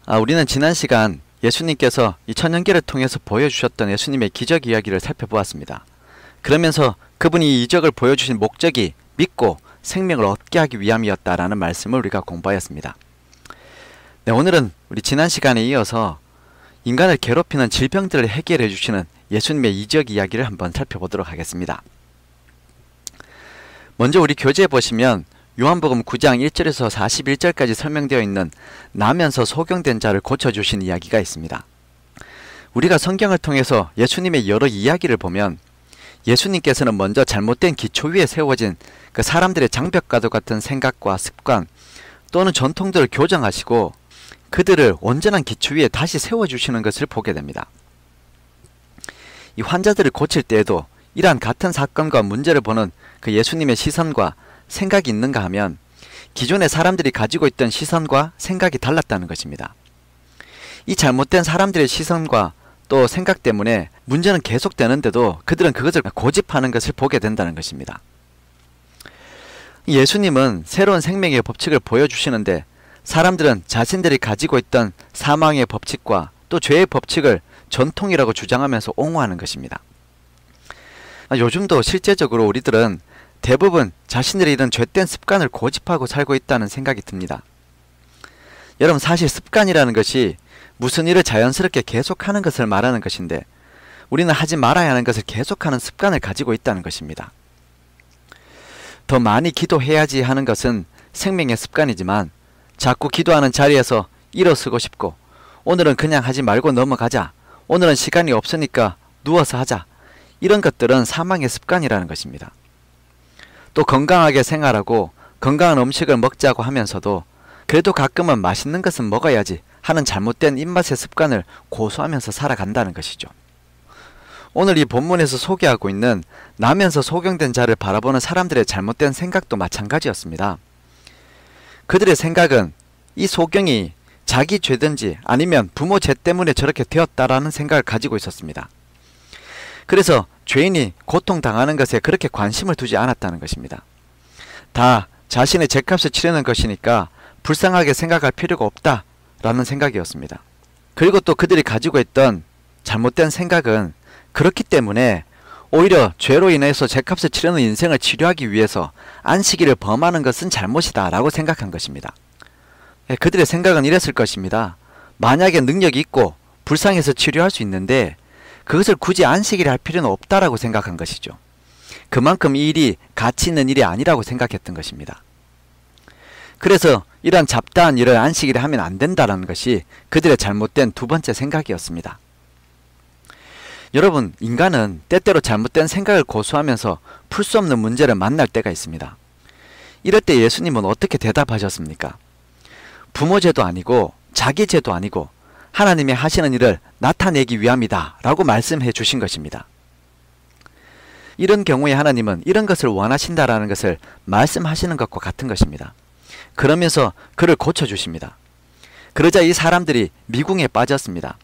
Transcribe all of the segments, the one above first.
우리는 지난 시간 예수님께서 이 천연계를 통해서 보여주셨던 예수님의 기적 이야기를 살펴보았습니다. 그러면서 그분이 이 이적을 보여주신 목적이 믿고 생명을 얻게 하기 위함이었다라는 말씀을 우리가 공부하였습니다. 네, 오늘은 우리 지난 시간에 이어서 인간을 괴롭히는 질병들을 해결해 주시는 예수님의 이적 이야기를 한번 살펴보도록 하겠습니다. 먼저 우리 교재에 보시면 요한복음 9장 1절에서 41절까지 설명되어 있는 나면서 소경된 자를 고쳐주신 이야기가 있습니다. 우리가 성경을 통해서 예수님의 여러 이야기를 보면 예수님께서는 먼저 잘못된 기초 위에 세워진 그 사람들의 장벽과도 같은 생각과 습관 또는 전통들을 교정하시고 그들을 온전한 기초 위에 다시 세워주시는 것을 보게 됩니다. 이 환자들을 고칠 때에도 이러한 같은 사건과 문제를 보는 그 예수님의 시선과 생각이 있는가 하면 기존의 사람들이 가지고 있던 시선과 생각이 달랐다는 것입니다. 이 잘못된 사람들의 시선과 또 생각 때문에 문제는 계속되는데도 그들은 그것을 고집하는 것을 보게 된다는 것입니다. 예수님은 새로운 생명의 법칙을 보여주시는데 사람들은 자신들이 가지고 있던 사망의 법칙과 또 죄의 법칙을 전통이라고 주장하면서 옹호하는 것입니다. 요즘도 실제적으로 우리들은 대부분 자신들이 이런 죄된 습관을 고집하고 살고 있다는 생각이 듭니다. 여러분, 사실 습관이라는 것이 무슨 일을 자연스럽게 계속하는 것을 말하는 것인데 우리는 하지 말아야 하는 것을 계속하는 습관을 가지고 있다는 것입니다. 더 많이 기도해야지 하는 것은 생명의 습관이지만 자꾸 기도하는 자리에서 일어서고 싶고 오늘은 그냥 하지 말고 넘어가자, 오늘은 시간이 없으니까 누워서 하자, 이런 것들은 사망의 습관이라는 것입니다. 또 건강하게 생활하고 건강한 음식을 먹자고 하면서도 그래도 가끔은 맛있는 것은 먹어야지 하는 잘못된 입맛의 습관을 고수하면서 살아간다는 것이죠. 오늘 이 본문에서 소개하고 있는 나면서 소경된 자를 바라보는 사람들의 잘못된 생각도 마찬가지였습니다. 그들의 생각은 이 소경이 자기 죄든지 아니면 부모 죄 때문에 저렇게 되었다라는 생각을 가지고 있었습니다. 그래서 죄인이 고통당하는 것에 그렇게 관심을 두지 않았다는 것입니다. 다 자신의 죄값을 치르는 것이니까 불쌍하게 생각할 필요가 없다라는 생각이었습니다. 그리고 또 그들이 가지고 있던 잘못된 생각은 그렇기 때문에 오히려 죄로 인해서 죄값을 치르는 인생을 치료하기 위해서 안식일을 범하는 것은 잘못이다 라고 생각한 것입니다. 그들의 생각은 이랬을 것입니다. 만약에 능력이 있고 불쌍해서 치료할 수 있는데 그것을 굳이 안식일에 할 필요는 없다라고 생각한 것이죠. 그만큼 이 일이 가치 있는 일이 아니라고 생각했던 것입니다. 그래서 이러한 잡다한 일을 안식일에 하면 안 된다는 것이 그들의 잘못된 두 번째 생각이었습니다. 여러분, 인간은 때때로 잘못된 생각을 고수하면서 풀 수 없는 문제를 만날 때가 있습니다. 이럴 때 예수님은 어떻게 대답하셨습니까? 부모 죄도 아니고 자기 죄도 아니고 하나님이 하시는 일을 나타내기 위함이다 라고 말씀해 주신 것입니다. 이런 경우에 하나님은 이런 것을 원하신다라는 것을 말씀하시는 것과 같은 것입니다. 그러면서 그를 고쳐주십니다. 그러자 이 사람들이 미궁에 빠졌습니다.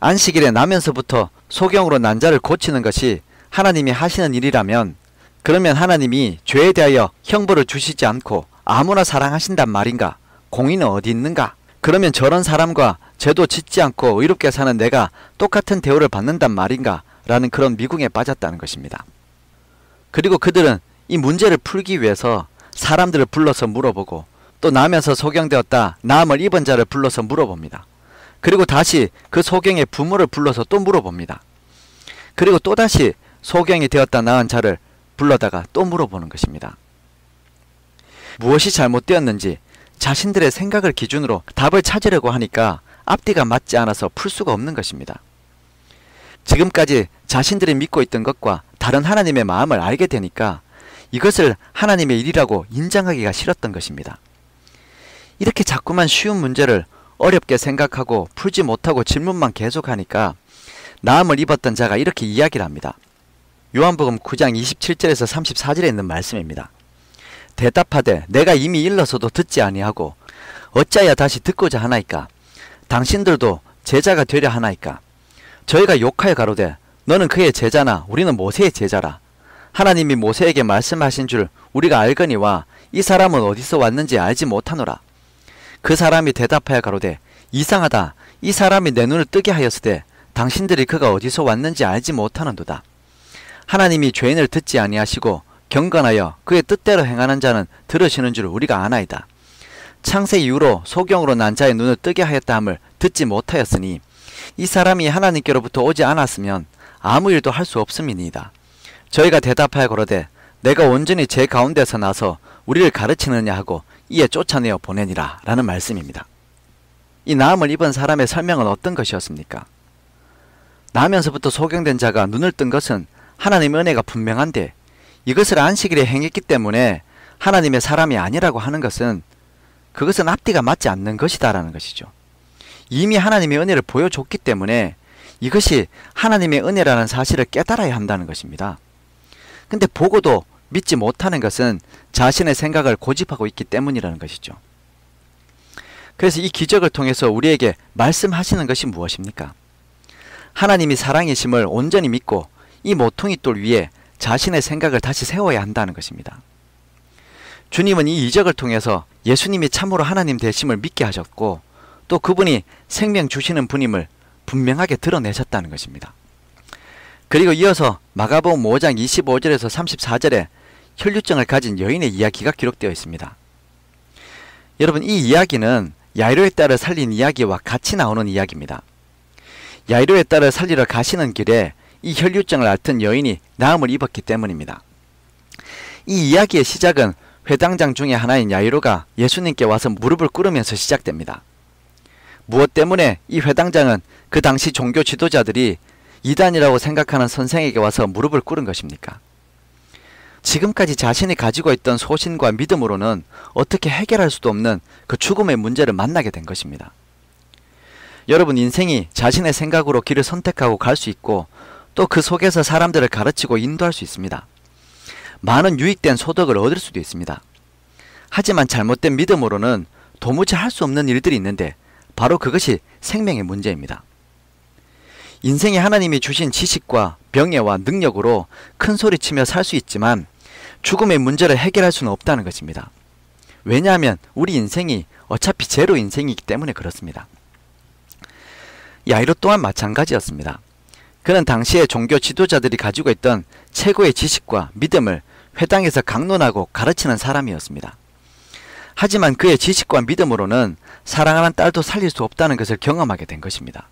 안식일에 나면서부터 소경으로 난 자를 고치는 것이 하나님이 하시는 일이라면 그러면 하나님이 죄에 대하여 형벌을 주시지 않고 아무나 사랑하신단 말인가? 공의는 어디 있는가? 그러면 저런 사람과 죄도 짓지 않고 의롭게 사는 내가 똑같은 대우를 받는단 말인가? 라는 그런 미궁에 빠졌다는 것입니다. 그리고 그들은 이 문제를 풀기 위해서 사람들을 불러서 물어보고 또 나면서 소경되었다 나음을 입은 자를 불러서 물어봅니다. 그리고 다시 그 소경의 부모를 불러서 또 물어봅니다. 그리고 또다시 소경이 되었다 나은 자를 불러다가 또 물어보는 것입니다. 무엇이 잘못되었는지 자신들의 생각을 기준으로 답을 찾으려고 하니까 앞뒤가 맞지 않아서 풀 수가 없는 것입니다. 지금까지 자신들이 믿고 있던 것과 다른 하나님의 마음을 알게 되니까 이것을 하나님의 일이라고 인정하기가 싫었던 것입니다. 이렇게 자꾸만 쉬운 문제를 어렵게 생각하고 풀지 못하고 질문만 계속하니까 나음을 입었던 자가 이렇게 이야기를 합니다. 요한복음 9장 27절에서 34절에 있는 말씀입니다. 대답하되 내가 이미 일러서도 듣지 아니하고 어찌하여 다시 듣고자 하나이까? 당신들도 제자가 되려 하나이까? 저희가 욕하여 가로되 너는 그의 제자나 우리는 모세의 제자라. 하나님이 모세에게 말씀하신 줄 우리가 알거니와 이 사람은 어디서 왔는지 알지 못하노라. 그 사람이 대답하여 가로되 이상하다. 이 사람이 내 눈을 뜨게 하였으되 당신들이 그가 어디서 왔는지 알지 못하는도다. 하나님이 죄인을 듣지 아니하시고 경건하여 그의 뜻대로 행하는 자는 들으시는 줄 우리가 아나이다. 창세 이후로 소경으로 난 자의 눈을 뜨게 하였다 함을 듣지 못하였으니 이 사람이 하나님께로부터 오지 않았으면 아무 일도 할 수 없음이니이다. 저희가 대답하여 거로되 내가 온전히 제 가운데서 나서 우리를 가르치느냐 하고 이에 쫓아내어 보내니라 라는 말씀입니다. 이 나음을 입은 사람의 설명은 어떤 것이었습니까? 나면서부터 소경된 자가 눈을 뜬 것은 하나님의 은혜가 분명한데 이것을 안식일에 행했기 때문에 하나님의 사람이 아니라고 하는 것은 그것은 앞뒤가 맞지 않는 것이다 라는 것이죠. 이미 하나님의 은혜를 보여줬기 때문에 이것이 하나님의 은혜라는 사실을 깨달아야 한다는 것입니다. 근데 보고도 믿지 못하는 것은 자신의 생각을 고집하고 있기 때문이라는 것이죠. 그래서 이 기적을 통해서 우리에게 말씀하시는 것이 무엇입니까? 하나님이 사랑이심을 온전히 믿고 이 모퉁이 돌 위에 자신의 생각을 다시 세워야 한다는 것입니다. 주님은 이 이적을 통해서 예수님이 참으로 하나님 되심을 믿게 하셨고 또 그분이 생명 주시는 분임을 분명하게 드러내셨다는 것입니다. 그리고 이어서 마가복음 5장 25절에서 34절에 혈류증을 가진 여인의 이야기가 기록되어 있습니다. 여러분, 이 이야기는 야이로의 딸을 살린 이야기와 같이 나오는 이야기입니다. 야이로의 딸을 살리러 가시는 길에 이 혈류증을 앓던 여인이 나음을 입었기 때문입니다. 이 이야기의 시작은 회당장 중에 하나인 야이로가 예수님께 와서 무릎을 꿇으면서 시작됩니다. 무엇 때문에 이 회당장은 그 당시 종교 지도자들이 이단이라고 생각하는 선생에게 와서 무릎을 꿇은 것입니까? 지금까지 자신이 가지고 있던 소신과 믿음으로는 어떻게 해결할 수도 없는 그 죽음의 문제를 만나게 된 것입니다. 여러분, 인생이 자신의 생각으로 길을 선택하고 갈 수 있고 또 그 속에서 사람들을 가르치고 인도할 수 있습니다. 많은 유익된 소득을 얻을 수도 있습니다. 하지만 잘못된 믿음으로는 도무지 할 수 없는 일들이 있는데 바로 그것이 생명의 문제입니다. 인생에 하나님이 주신 지식과 병예와 능력으로 큰 소리치며 살 수 있지만 죽음의 문제를 해결할 수는 없다는 것입니다. 왜냐하면 우리 인생이 어차피 제로 인생이기 때문에 그렇습니다. 야이로 또한 마찬가지였습니다. 그는 당시에 종교 지도자들이 가지고 있던 최고의 지식과 믿음을 회당에서 강론하고 가르치는 사람이었습니다. 하지만 그의 지식과 믿음으로는 사랑하는 딸도 살릴 수 없다는 것을 경험하게 된 것입니다.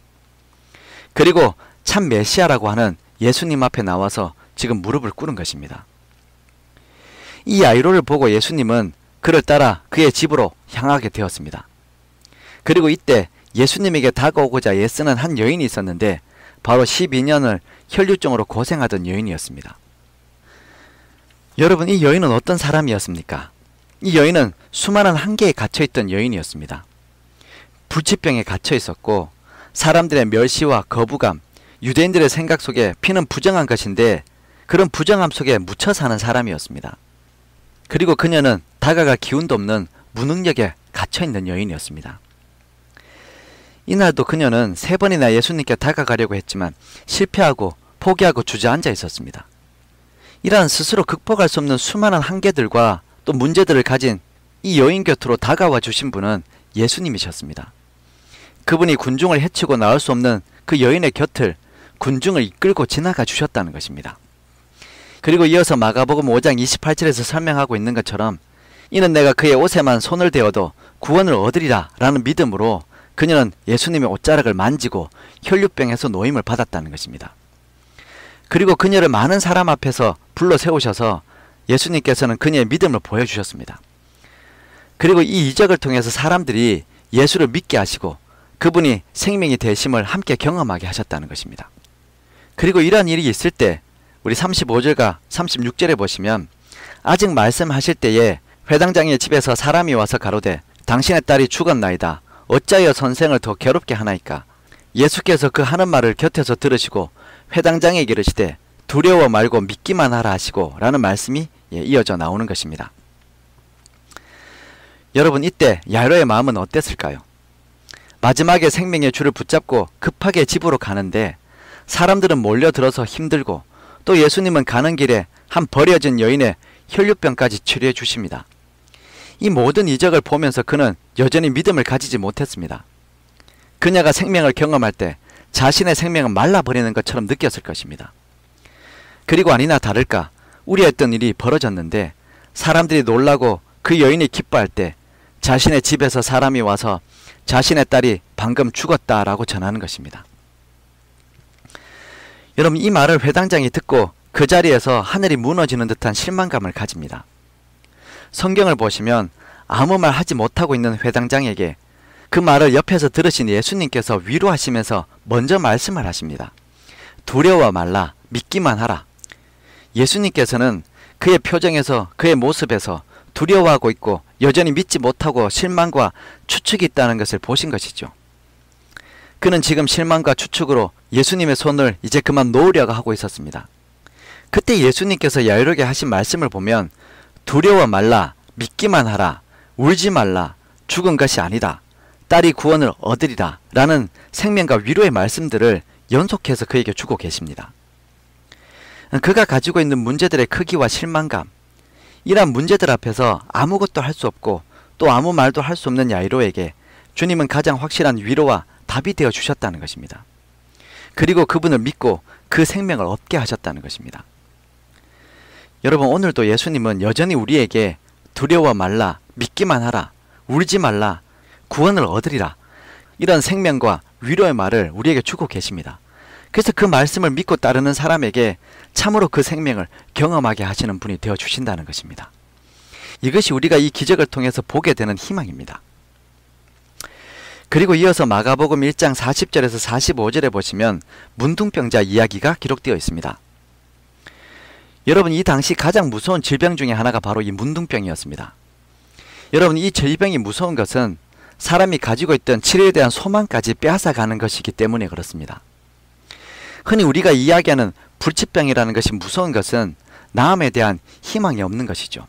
그리고 참 메시아라고 하는 예수님 앞에 나와서 지금 무릎을 꿇은 것입니다. 이 야이로를 보고 예수님은 그를 따라 그의 집으로 향하게 되었습니다. 그리고 이때 예수님에게 다가오고자 애쓰는 한 여인이 있었는데 바로 12년을 혈류증으로 고생하던 여인이었습니다. 여러분, 이 여인은 어떤 사람이었습니까? 이 여인은 수많은 한계에 갇혀있던 여인이었습니다. 불치병에 갇혀있었고 사람들의 멸시와 거부감, 유대인들의 생각 속에 피는 부정한 것인데 그런 부정함 속에 묻혀 사는 사람이었습니다. 그리고 그녀는 다가갈 기운도 없는 무능력에 갇혀있는 여인이었습니다. 이날도 그녀는 3번이나 예수님께 다가가려고 했지만 실패하고 포기하고 주저앉아 있었습니다. 이러한 스스로 극복할 수 없는 수많은 한계들과 또 문제들을 가진 이 여인 곁으로 다가와 주신 분은 예수님이셨습니다. 그분이 군중을 해치고 나올 수 없는 그 여인의 곁을 군중을 이끌고 지나가 주셨다는 것입니다. 그리고 이어서 마가복음 5장 28절에서 설명하고 있는 것처럼 이는 내가 그의 옷에만 손을 대어도 구원을 얻으리라 라는 믿음으로 그녀는 예수님의 옷자락을 만지고 혈류병에서 노임을 받았다는 것입니다. 그리고 그녀를 많은 사람 앞에서 불러 세우셔서 예수님께서는 그녀의 믿음을 보여주셨습니다. 그리고 이 이적을 통해서 사람들이 예수를 믿게 하시고 그분이 생명이 되심을 함께 경험하게 하셨다는 것입니다. 그리고 이러한 일이 있을 때 우리 35절과 36절에 보시면 아직 말씀하실 때에 회당장의 집에서 사람이 와서 가로되 당신의 딸이 죽었나이다. 어찌하여 선생을 더 괴롭게 하나이까? 예수께서 그 하는 말을 곁에서 들으시고 회당장에게 이르시되 두려워 말고 믿기만 하라 하시고 라는 말씀이 이어져 나오는 것입니다. 여러분, 이때 야이로의 마음은 어땠을까요? 마지막에 생명의 줄을 붙잡고 급하게 집으로 가는데 사람들은 몰려들어서 힘들고 또 예수님은 가는 길에 한 버려진 여인의 혈류병까지 치료해 주십니다. 이 모든 이적을 보면서 그는 여전히 믿음을 가지지 못했습니다. 그녀가 생명을 경험할 때 자신의 생명은 말라버리는 것처럼 느꼈을 것입니다. 그리고 아니나 다를까 우려했던 일이 벌어졌는데 사람들이 놀라고 그 여인이 기뻐할 때 자신의 집에서 사람이 와서 자신의 딸이 방금 죽었다라고 전하는 것입니다. 여러분, 이 말을 회당장이 듣고 그 자리에서 하늘이 무너지는 듯한 실망감을 가집니다. 성경을 보시면 아무 말 하지 못하고 있는 회당장에게 그 말을 옆에서 들으신 예수님께서 위로하시면서 먼저 말씀을 하십니다. 두려워 말라, 믿기만 하라. 예수님께서는 그의 표정에서, 그의 모습에서 두려워하고 있고 여전히 믿지 못하고 실망과 추측이 있다는 것을 보신 것이죠. 그는 지금 실망과 추측으로 예수님의 손을 이제 그만 놓으려고 하고 있었습니다. 그때 예수님께서 야이로에게 하신 말씀을 보면 두려워 말라, 믿기만 하라, 울지 말라, 죽은 것이 아니다, 딸이 구원을 얻으리라 라는 생명과 위로의 말씀들을 연속해서 그에게 주고 계십니다. 그가 가지고 있는 문제들의 크기와 실망감, 이러한 문제들 앞에서 아무것도 할 수 없고 또 아무 말도 할 수 없는 야이로에게 주님은 가장 확실한 위로와 답이 되어 주셨다는 것입니다. 그리고 그분을 믿고 그 생명을 얻게 하셨다는 것입니다. 여러분, 오늘도 예수님은 여전히 우리에게 두려워 말라, 믿기만 하라, 울지 말라, 구원을 얻으리라, 이런 생명과 위로의 말을 우리에게 주고 계십니다. 그래서 그 말씀을 믿고 따르는 사람에게 참으로 그 생명을 경험하게 하시는 분이 되어 주신다는 것입니다. 이것이 우리가 이 기적을 통해서 보게 되는 희망입니다. 그리고 이어서 마가복음 1장 40절에서 45절에 보시면 문둥병자 이야기가 기록되어 있습니다. 여러분, 이 당시 가장 무서운 질병 중에 하나가 바로 이 문둥병이었습니다. 여러분, 이 질병이 무서운 것은 사람이 가지고 있던 치료에 대한 소망까지 빼앗아가는 것이기 때문에 그렇습니다. 흔히 우리가 이야기하는 불치병이라는 것이 무서운 것은 나음에 대한 희망이 없는 것이죠.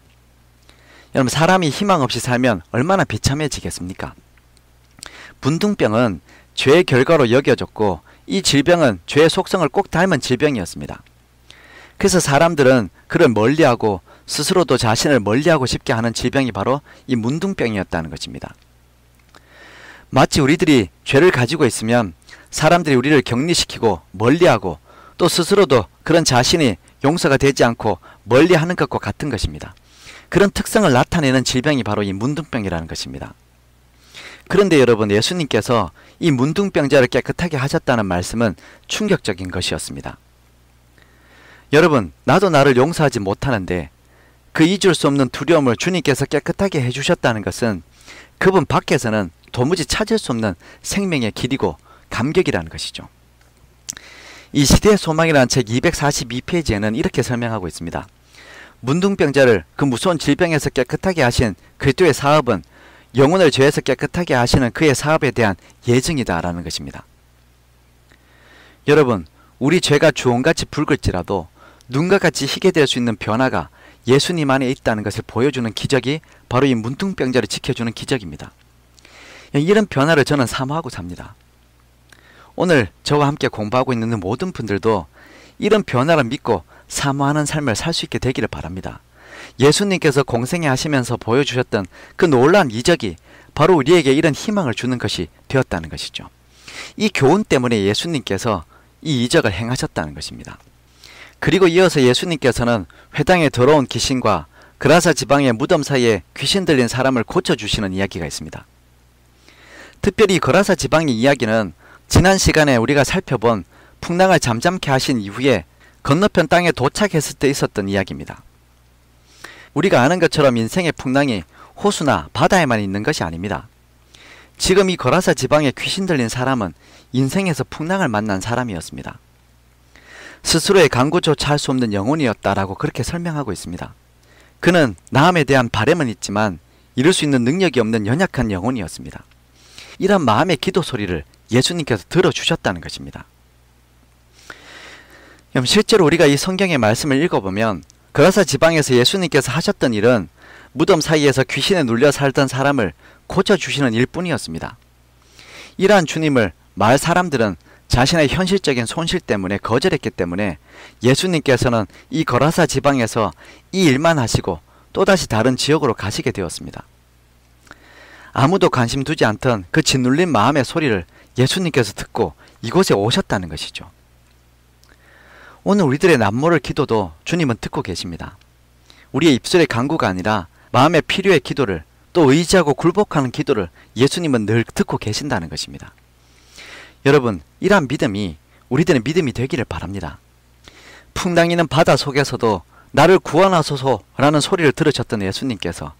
여러분, 사람이 희망 없이 살면 얼마나 비참해지겠습니까? 문둥병은 죄의 결과로 여겨졌고 이 질병은 죄의 속성을 꼭 닮은 질병이었습니다. 그래서 사람들은 그를 멀리하고 스스로도 자신을 멀리하고 싶게 하는 질병이 바로 이 문둥병이었다는 것입니다. 마치 우리들이 죄를 가지고 있으면 사람들이 우리를 격리시키고 멀리하고 또 스스로도 그런 자신이 용서가 되지 않고 멀리하는 것과 같은 것입니다. 그런 특성을 나타내는 질병이 바로 이 문둥병이라는 것입니다. 그런데 여러분, 예수님께서 이 문둥병자를 깨끗하게 하셨다는 말씀은 충격적인 것이었습니다. 여러분, 나도 나를 용서하지 못하는데 그 잊을 수 없는 두려움을 주님께서 깨끗하게 해주셨다는 것은 그분 밖에서는 도무지 찾을 수 없는 생명의 길이고 감격이라는 것이죠. 이 시대의 소망이라는 책 242페이지에는 이렇게 설명하고 있습니다. 문둥병자를 그 무서운 질병에서 깨끗하게 하신 그리스도의 사업은 영혼을 죄에서 깨끗하게 하시는 그의 사업에 대한 예증이다 라는 것입니다. 여러분, 우리 죄가 주홍같이 붉을지라도 눈과 같이 희게 될 수 있는 변화가 예수님 안에 있다는 것을 보여주는 기적이 바로 이 문둥병자를 지켜주는 기적입니다. 이런 변화를 저는 사모하고 삽니다. 오늘 저와 함께 공부하고 있는 모든 분들도 이런 변화를 믿고 사모하는 삶을 살 수 있게 되기를 바랍니다. 예수님께서 공생애 하시면서 보여주셨던 그 놀라운 이적이 바로 우리에게 이런 희망을 주는 것이 되었다는 것이죠. 이 교훈 때문에 예수님께서 이 이적을 행하셨다는 것입니다. 그리고 이어서 예수님께서는 회당에 들어온 귀신과 그라사 지방의 무덤 사이에 귀신 들린 사람을 고쳐주시는 이야기가 있습니다. 특별히 그라사 지방의 이야기는 지난 시간에 우리가 살펴본 풍랑을 잠잠케 하신 이후에 건너편 땅에 도착했을 때 있었던 이야기입니다. 우리가 아는 것처럼 인생의 풍랑이 호수나 바다에만 있는 것이 아닙니다. 지금 이 거라사 지방에 귀신 들린 사람은 인생에서 풍랑을 만난 사람이었습니다. 스스로의 강구조차 할 수 없는 영혼이었다라고 그렇게 설명하고 있습니다. 그는 나음에 대한 바람은 있지만 이룰 수 있는 능력이 없는 연약한 영혼이었습니다. 이런 마음의 기도 소리를 예수님께서 들어주셨다는 것입니다. 실제로 우리가 이 성경의 말씀을 읽어보면 그라사 지방에서 예수님께서 하셨던 일은 무덤 사이에서 귀신에 눌려 살던 사람을 고쳐주시는 일뿐이었습니다. 이러한 주님을 마을 사람들은 자신의 현실적인 손실 때문에 거절했기 때문에 예수님께서는 이 거라사 지방에서 이 일만 하시고 또다시 다른 지역으로 가시게 되었습니다. 아무도 관심 두지 않던 그 짓눌린 마음의 소리를 예수님께서 듣고 이곳에 오셨다는 것이죠. 오늘 우리들의 남모를 기도도 주님은 듣고 계십니다. 우리의 입술의 간구가 아니라 마음의 필요의 기도를, 또 의지하고 굴복하는 기도를 예수님은 늘 듣고 계신다는 것입니다. 여러분, 이러한 믿음이 우리들의 믿음이 되기를 바랍니다. 풍랑이는 바다 속에서도 나를 구원하소서라는 소리를 들으셨던 예수님께서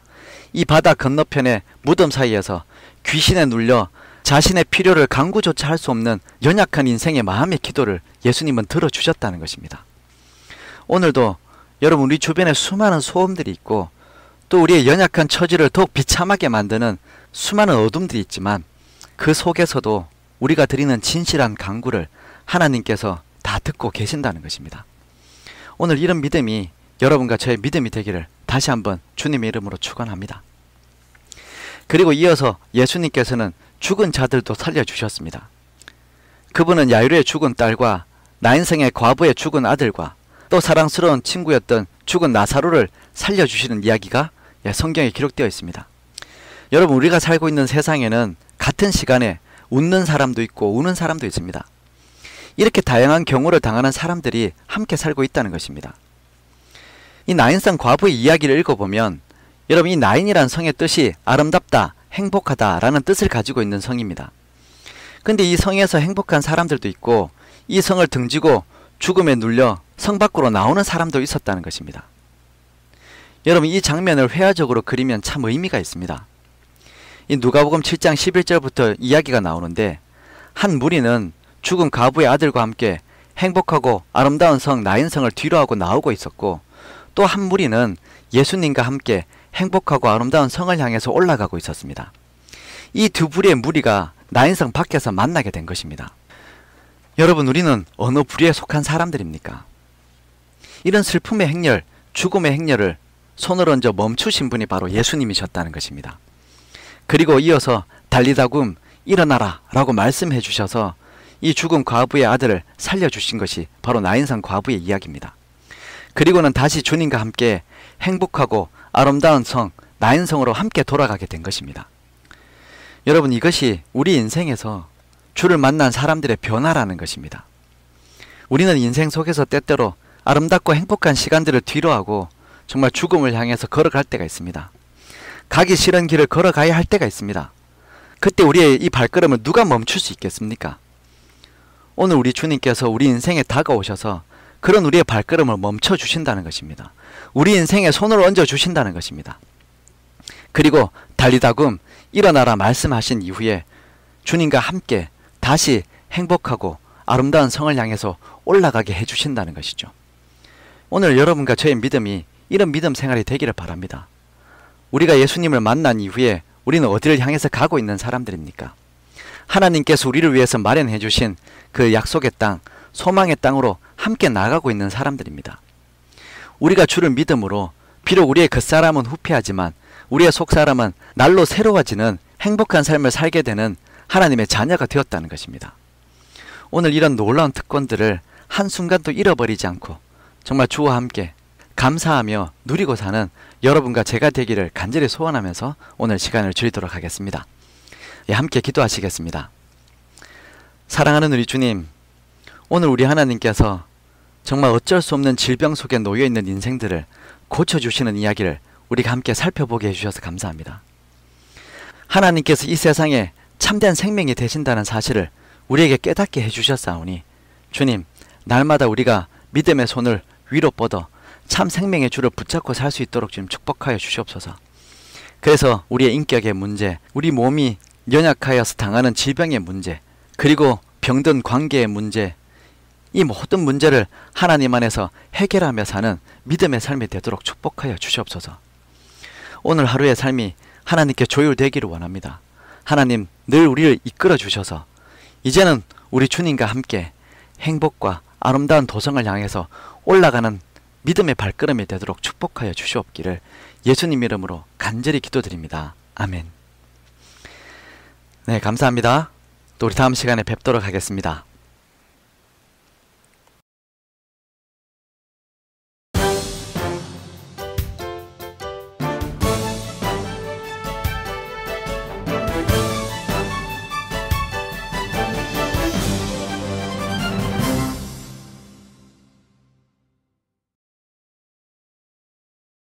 이 바다 건너편의 무덤 사이에서 귀신에 눌려 자신의 필요를 간구조차 할 수 없는 연약한 인생의 마음의 기도를 예수님은 들어주셨다는 것입니다. 오늘도 여러분, 우리 주변에 수많은 소음들이 있고 또 우리의 연약한 처지를 더욱 비참하게 만드는 수많은 어둠들이 있지만 그 속에서도 우리가 드리는 진실한 간구를 하나님께서 다 듣고 계신다는 것입니다. 오늘 이런 믿음이 여러분과 저의 믿음이 되기를 다시 한번 주님의 이름으로 축원합니다. 그리고 이어서 예수님께서는 죽은 자들도 살려주셨습니다. 그분은 야이로의 죽은 딸과 나인성의 과부의 죽은 아들과 또 사랑스러운 친구였던 죽은 나사로를 살려주시는 이야기가 성경에 기록되어 있습니다. 여러분, 우리가 살고 있는 세상에는 같은 시간에 웃는 사람도 있고 우는 사람도 있습니다. 이렇게 다양한 경우를 당하는 사람들이 함께 살고 있다는 것입니다. 이 나인성 과부의 이야기를 읽어보면 여러분, 이 나인이란 성의 뜻이 아름답다, 행복하다 라는 뜻을 가지고 있는 성입니다. 근데 이 성에서 행복한 사람들도 있고 이 성을 등지고 죽음에 눌려 성 밖으로 나오는 사람도 있었다는 것입니다. 여러분, 이 장면을 회화적으로 그리면 참 의미가 있습니다. 이 누가복음 7장 11절부터 이야기가 나오는데 한 무리는 죽은 과부의 아들과 함께 행복하고 아름다운 성 나인성을 뒤로하고 나오고 있었고 또 한 무리는 예수님과 함께 행복하고 아름다운 성을 향해서 올라가고 있었습니다. 이 두 부류의 무리가 나인성 밖에서 만나게 된 것입니다. 여러분, 우리는 어느 부류에 속한 사람들입니까? 이런 슬픔의 행렬, 죽음의 행렬을 손을 얹어 멈추신 분이 바로 예수님이셨다는 것입니다. 그리고 이어서 달리다굼 일어나라 라고 말씀해 주셔서 이 죽은 과부의 아들을 살려주신 것이 바로 나인성 과부의 이야기입니다. 그리고는 다시 주님과 함께 행복하고 아름다운 성 나인성으로 함께 돌아가게 된 것입니다. 여러분, 이것이 우리 인생에서 주를 만난 사람들의 변화라는 것입니다. 우리는 인생 속에서 때때로 아름답고 행복한 시간들을 뒤로하고 정말 죽음을 향해서 걸어갈 때가 있습니다. 가기 싫은 길을 걸어가야 할 때가 있습니다. 그때 우리의 이 발걸음을 누가 멈출 수 있겠습니까? 오늘 우리 주님께서 우리 인생에 다가오셔서 그런 우리의 발걸음을 멈춰주신다는 것입니다. 우리 인생에 손을 얹어주신다는 것입니다. 그리고 달리다굼 일어나라 말씀하신 이후에 주님과 함께 다시 행복하고 아름다운 성을 향해서 올라가게 해주신다는 것이죠. 오늘 여러분과 저의 믿음이 이런 믿음 생활이 되기를 바랍니다. 우리가 예수님을 만난 이후에 우리는 어디를 향해서 가고 있는 사람들입니까? 하나님께서 우리를 위해서 마련해 주신 그 약속의 땅, 소망의 땅으로 함께 나가고 있는 사람들입니다. 우리가 주를 믿음으로 비록 우리의 겉사람은 후패하지만 우리의 속사람은 날로 새로워지는 행복한 삶을 살게 되는 하나님의 자녀가 되었다는 것입니다. 오늘 이런 놀라운 특권들을 한순간도 잃어버리지 않고 정말 주와 함께 감사하며 누리고 사는 여러분과 제가 되기를 간절히 소원하면서 오늘 시간을 줄이도록 하겠습니다. 함께 기도하시겠습니다. 사랑하는 우리 주님, 오늘 우리 하나님께서 정말 어쩔 수 없는 질병 속에 놓여있는 인생들을 고쳐주시는 이야기를 우리가 함께 살펴보게 해주셔서 감사합니다. 하나님께서 이 세상에 참된 생명이 되신다는 사실을 우리에게 깨닫게 해주셨사오니 주님, 날마다 우리가 믿음의 손을 위로 뻗어 참 생명의 주를 붙잡고 살 수 있도록 좀 축복하여 주시옵소서. 그래서 우리의 인격의 문제, 우리 몸이 연약하여서 당하는 질병의 문제, 그리고 병든 관계의 문제, 이 모든 문제를 하나님 안에서 해결하며 사는 믿음의 삶이 되도록 축복하여 주시옵소서. 오늘 하루의 삶이 하나님께 조율되기를 원합니다. 하나님, 늘 우리를 이끌어 주셔서 이제는 우리 주님과 함께 행복과 아름다운 도성을 향해서 올라가는 믿음의 발걸음이 되도록 축복하여 주시옵기를 예수님 이름으로 간절히 기도드립니다. 아멘. 네, 감사합니다. 또 우리 다음 시간에 뵙도록 하겠습니다.